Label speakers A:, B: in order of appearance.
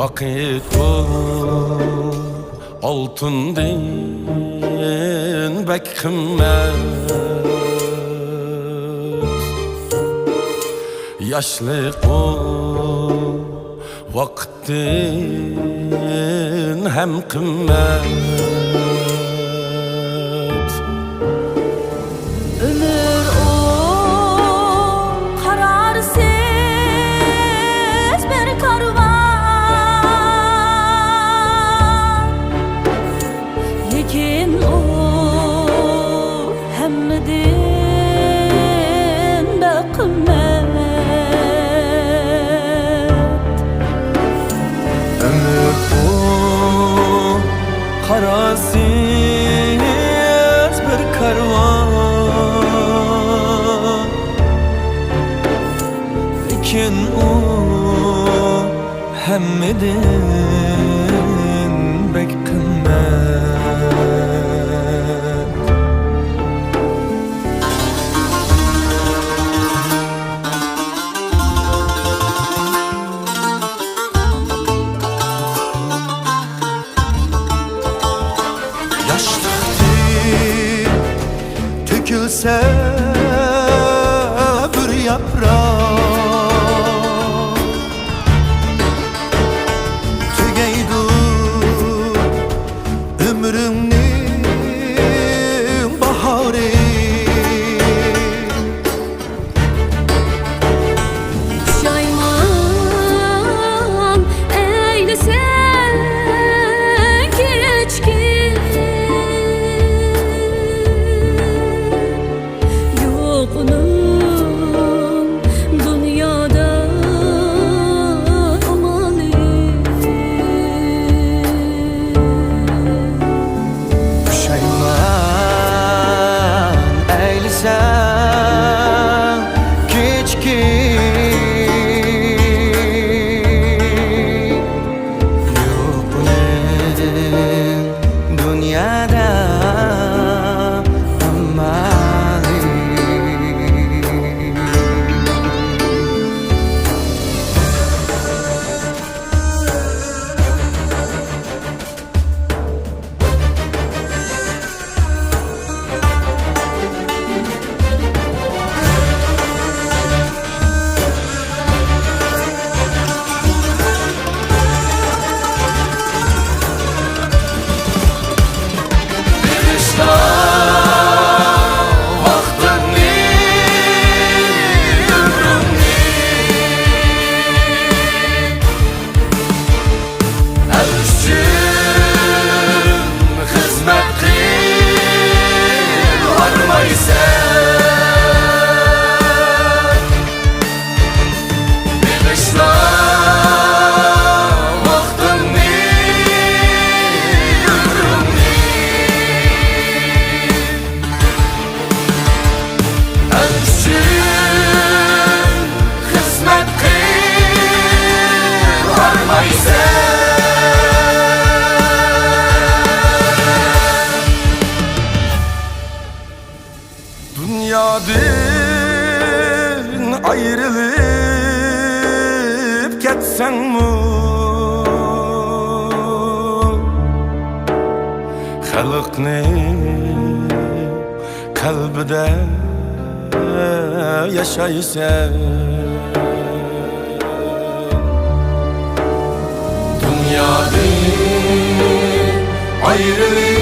A: Vakit bu altın din bek kımmet. Yaşlık o vaktin hem kımmet.
B: Ömür o kararsız bir karvan, lekin o hemmetin bekimmet.
A: Ömür o kararsız bir karvan, lekin o hemmetin bek kımmet. Yaşlıktır tökülse bir yaprak, tügeydi ömrümün baharı.
B: Pişayman eylesen keçkin, yokluğun dünyada amalı.
A: Pişayman eylesen keçkin, yokluğun dünyada amalı. Dünyadan ayrılıp ketsen mu, halkning kalbide yaşaysan. Dünyadan ayrılıp